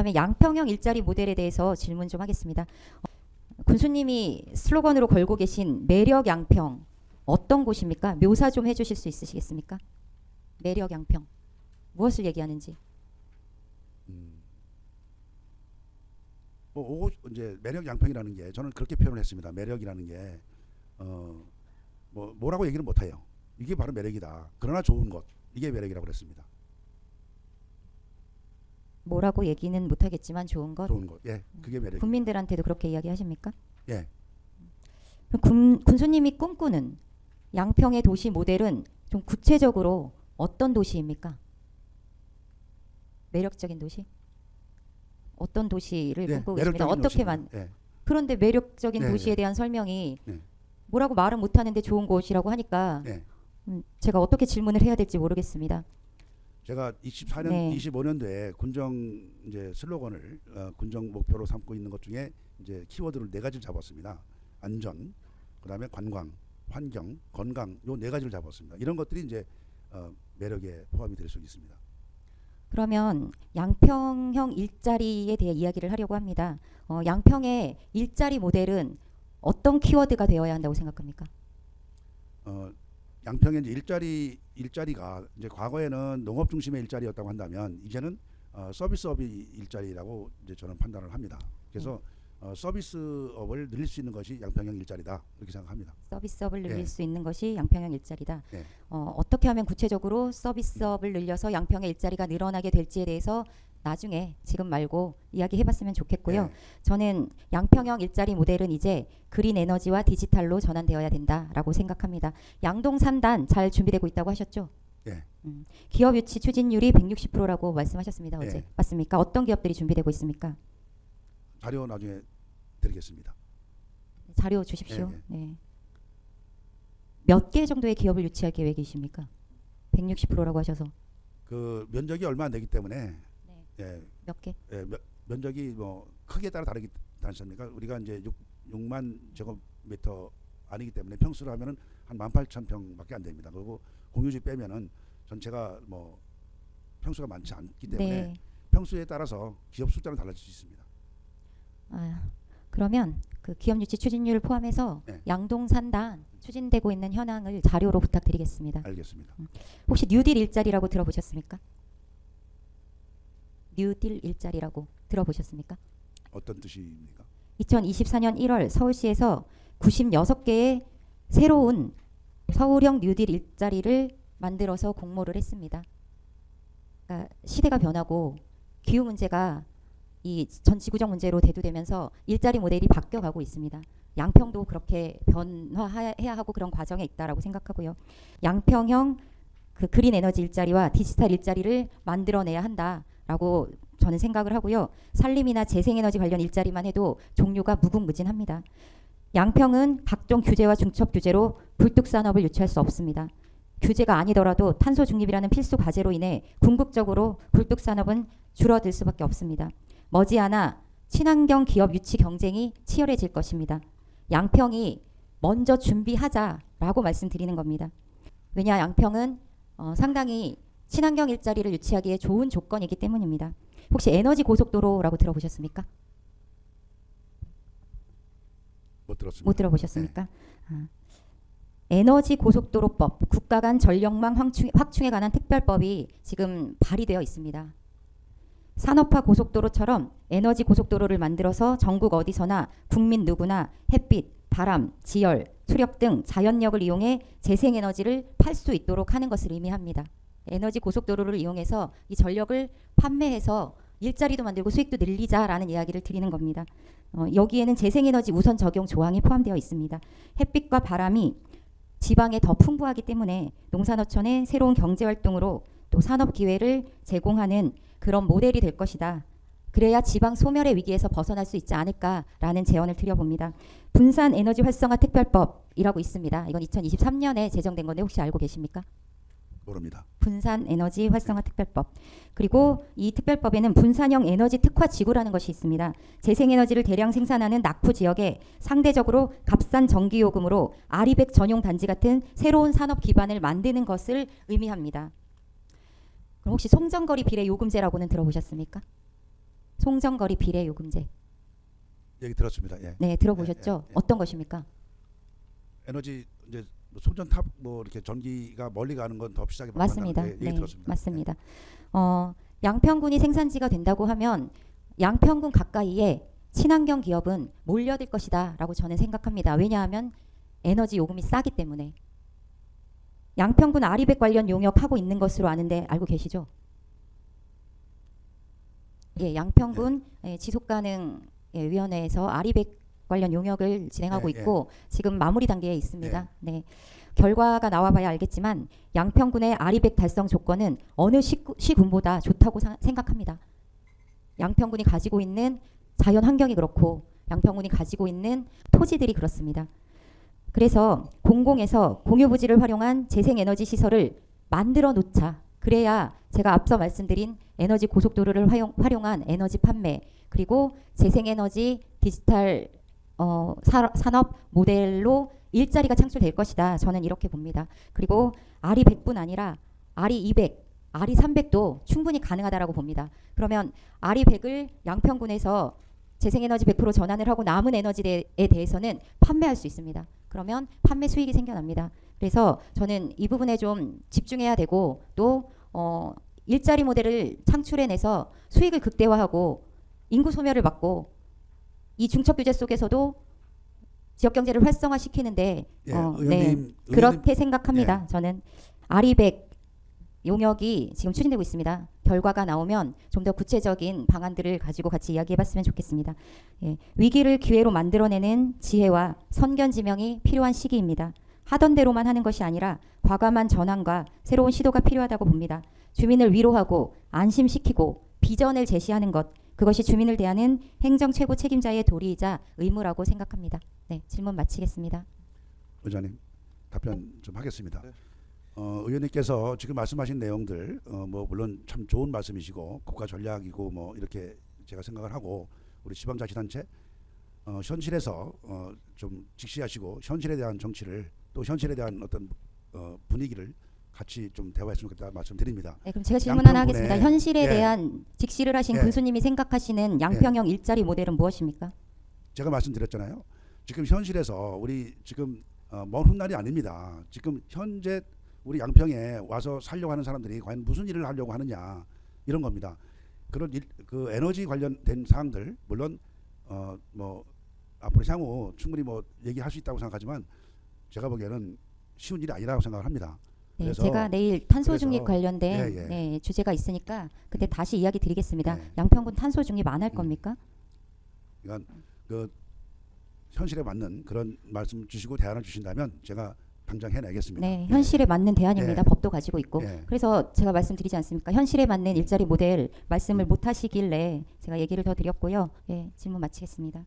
그다음에 양평형 일자리 모델에 대해서 질문 좀 하겠습니다. 군수님이 슬로건으로 걸고 계신 매력 양평 어떤 곳입니까? 묘사 좀 해주실 수 있으시겠습니까? 매력 양평 무엇을 얘기하는지. 이제 매력 양평이라는 게 저는 그렇게 표현을 했습니다. 매력이라는 게 뭐라고 얘기를 못 해요. 이게 바로 매력이다. 그러나 좋은 것 이게 매력이라고 그랬습니다. 뭐라고 얘기는 못하겠지만 좋은 것. 좋은 것, 예, 그게 매력. 국민들한테도 그렇게 이야기하십니까? 예. 군수님이 꿈꾸는 양평의 도시 모델은 좀 구체적으로 어떤 도시입니까? 매력적인 도시? 어떤 도시를 예, 꿈꾸고 계십니다. 어떻게 예. 그런데 매력적인 네, 도시에 네. 대한 설명이 네. 뭐라고 말은 못하는데 좋은 곳이라고 하니까 예. 제가 어떻게 질문을 해야 될지 모르겠습니다. 제가 24년, 네. 25년도에 군정 이제 슬로건을 군정 목표로 삼고 있는 것 중에 이제 키워드를 4가지를 잡았습니다. 안전, 그다음에 관광, 환경, 건강 요 4가지를 잡았습니다. 이런 것들이 이제 매력에 포함이 될 수 있습니다. 그러면 양평형 일자리에 대해 이야기를 하려고 합니다. 양평의 일자리 모델은 어떤 키워드가 되어야 한다고 생각합니까? 양평의 이제 일자리가 이제 과거에는 농업 중심의 일자리였다고 한다면 이제는 서비스업이 일자리라고 이제 저는 판단을 합니다. 그래서 서비스업을 늘릴 수 있는 것이 양평형 일자리다 이렇게 생각합니다. 서비스업을 늘릴 예. 수 있는 것이 양평형 일자리다. 예. 어떻게 하면 구체적으로 서비스업을 늘려서 양평의 일자리가 늘어나게 될지에 대해서 나중에 지금 말고 이야기해봤으면 좋겠고요. 예. 저는 양평형 일자리 모델은 이제 그린 에너지와 디지털로 전환되어야 된다라고 생각합니다. 양동 3단 잘 준비되고 있다고 하셨죠? 예. 기업 유치 추진율이 160%라고 말씀하셨습니다. 어제. 예. 맞습니까? 어떤 기업들이 준비되고 있습니까? 자료 나중에 드리겠습니다. 자료 주십시오. 예, 예. 네. 몇 개 정도의 기업을 유치할 계획이십니까? 160%라고 하셔서 그 면적이 얼마 안 되기 때문에 네. 예, 몇 개? 예, 면적이 뭐 크기에 따라 다르지 않습니까? 우리가 이제 6만 제곱미터 아니기 때문에 평수로 하면은 한 18,000평밖에 안 됩니다. 그리고 공유지 빼면은 전체가 뭐 평수가 많지 않기 때문에 네. 평수에 따라서 기업 숫자는 달라질 수 있습니다. 그러면 그 기업 유치 추진율 포함해서 네. 양동 3단 추진되고 있는 현황을 자료로 부탁드리겠습니다. 알겠습니다. 혹시 뉴딜 일자리라고 들어보셨습니까? 뉴딜 일자리라고 들어보셨습니까? 어떤 뜻입니까? 2024년 1월 서울시에서 96개의 새로운 서울형 뉴딜 일자리를 만들어서 공모를 했습니다. 그러니까 시대가 변하고 기후 문제가 이 전 지구적 문제로 대두되면서 일자리 모델이 바뀌어가고 있습니다. 양평도 그렇게 변화해야 하고 그런 과정에 있다라고 생각하고요. 양평형 그 그린 에너지 일자리와 디지털 일자리를 만들어내야 한다라고 저는 생각을 하고요. 산림이나 재생에너지 관련 일자리만 해도 종류가 무궁무진합니다. 양평은 각종 규제와 중첩 규제로 굴뚝산업을 유치할 수 없습니다. 규제가 아니더라도 탄소 중립이라는 필수 과제로 인해 궁극적으로 굴뚝산업은 줄어들 수밖에 없습니다. 머지않아 친환경 기업 유치 경쟁이 치열해질 것입니다. 양평이 먼저 준비하자라고 말씀드리는 겁니다. 왜냐 양평은 상당히 친환경 일자리를 유치하기에 좋은 조건이기 때문입니다. 혹시 에너지 고속도로라고 들어보셨습니까? 못 들었습니다. 못 들어보셨습니까? 에너지 고속도로법, 국가 간 전력망 확충에 관한 특별법이 지금 발의되어 있습니다. 산업화 고속도로처럼 에너지 고속도로를 만들어서 전국 어디서나 국민 누구나 햇빛, 바람, 지열, 수력 등 자연력을 이용해 재생에너지를 팔 수 있도록 하는 것을 의미합니다. 에너지 고속도로를 이용해서 이 전력을 판매해서 일자리도 만들고 수익도 늘리자라는 이야기를 드리는 겁니다. 여기에는 재생에너지 우선 적용 조항이 포함되어 있습니다. 햇빛과 바람이 지방에 더 풍부하기 때문에 농산어촌의 새로운 경제활동으로 또 산업 기회를 제공하는 그런 모델이 될 것이다. 그래야 지방 소멸의 위기에서 벗어날 수 있지 않을까라는 제언을 드려봅니다. 분산 에너지 활성화 특별법이라고 있습니다. 이건 2023년에 제정된 건데 혹시 알고 계십니까? 모릅니다. 분산 에너지 활성화 특별법. 그리고 이 특별법에는 분산형 에너지 특화 지구라는 것이 있습니다. 재생에너지를 대량 생산하는 낙후 지역에 상대적으로 값싼 전기요금으로 아리백 전용 단지 같은 새로운 산업 기반을 만드는 것을 의미합니다. 그럼 혹시 송정거리 비례 요금제라고는 들어보셨습니까? 송정거리 비례 요금제. 얘기 들었습니다. 예. 네, 들어보셨죠? 예. 어떤 것입니까? 에너지 이제 송전탑 뭐 이렇게 전기가 멀리 가는 건 더 비싸게 맞습니다. 받는다는 얘기 네, 들었습니다. 맞습니다. 양평군이 생산지가 된다고 하면 양평군 가까이에 친환경 기업은 몰려들 것이다라고 저는 생각합니다. 왜냐하면 에너지 요금이 싸기 때문에. 양평군 아리백 관련 용역 하고 있는 것으로 아는데 알고 계시죠? 예, 양평군 지속가능 위원회에서 아리백 관련 용역을 진행하고 예, 예. 있고 지금 마무리 단계에 있습니다. 네. 결과가 나와봐야 알겠지만 양평군의 아리백 달성 조건은 어느 시군보다 좋다고 생각합니다. 양평군이 가지고 있는 자연 환경이 그렇고 양평군이 가지고 있는 토지들이 그렇습니다. 그래서 공공에서 공유부지를 활용한 재생에너지 시설을 만들어 놓자. 그래야 제가 앞서 말씀드린 에너지 고속도로를 활용한 에너지 판매 그리고 재생에너지 디지털 산업 모델로 일자리가 창출될 것이다. 저는 이렇게 봅니다. 그리고 아리 100뿐 아니라 아리 200, 아리 300도 충분히 가능하다라고 봅니다. 그러면 아리 100을 양평군에서 재생에너지 100% 전환을 하고 남은 에너지에 대해서는 판매할 수 있습니다. 그러면 판매 수익이 생겨납니다. 그래서 저는 이 부분에 좀 집중해야 되고 또 일자리 모델을 창출해내서 수익을 극대화하고 인구 소멸을 막고 이 중첩 규제 속에서도 지역 경제를 활성화시키는데 예, 네, 의원님 그렇게 생각합니다. 저는 아리백 용역이 지금 추진되고 있습니다. 결과가 나오면 좀 더 구체적인 방안들을 가지고 같이 이야기해봤으면 좋겠습니다. 예, 위기를 기회로 만들어내는 지혜와 선견지명이 필요한 시기입니다. 하던 대로만 하는 것이 아니라 과감한 전환과 새로운 시도가 필요하다고 봅니다. 주민을 위로하고 안심시키고 비전을 제시하는 것, 그것이 주민을 대하는 행정 최고 책임자의 도리이자 의무라고 생각합니다. 네, 질문 마치겠습니다. 의장님 답변 좀 하겠습니다. 네. 의원님께서 지금 말씀하신 내용들 뭐 물론 참 좋은 말씀이시고 국가 전략이고 뭐 이렇게 제가 생각을 하고 우리 지방자치단체 현실에서 좀 직시하시고 현실에 대한 정치를 또 현실에 대한 어떤 분위기를 같이 좀 대화했으면 좋겠다 말씀드립니다. 네, 그럼 제가 질문 하나 양평군에- 하겠습니다. 현실에 예. 대한 직시를 하신 예. 군수님이 생각하시는 양평형 일자리 모델은 무엇입니까? 제가 말씀드렸잖아요. 지금 현실에서 우리 지금 먼 훗날이 아닙니다. 지금 현재 우리 양평에 와서 살려고 하는 사람들이 과연 무슨 일을 하려고 하느냐 이런 겁니다. 그런 그 에너지 관련된 사항들 물론 뭐 앞으로 향후 충분히 뭐 얘기할 수 있다고 생각하지만 제가 보기에는 쉬운 일이 아니라고 생각을 합니다. 네, 그래서- 제가 내일 탄소 중립 그래서- 관련된 예, 예. 네, 주제가 있으니까 그때 다시 이야기 드리겠습니다. 네. 양평군 탄소 중립 안 할 겁니까? 그러니까 그 현실에 맞는 그런 말씀 주시고 대안을 주신다면 제가 당장 해내겠습니다. 네, 현실에 맞는 대안입니다. 예. 법도 가지고 있고. 예. 그래서 제가 말씀드리지 않습니까? 현실에 맞는 일자리 모델 말씀을 못 하시길래 제가 얘기를 더 드렸고요. 예, 질문 마치겠습니다.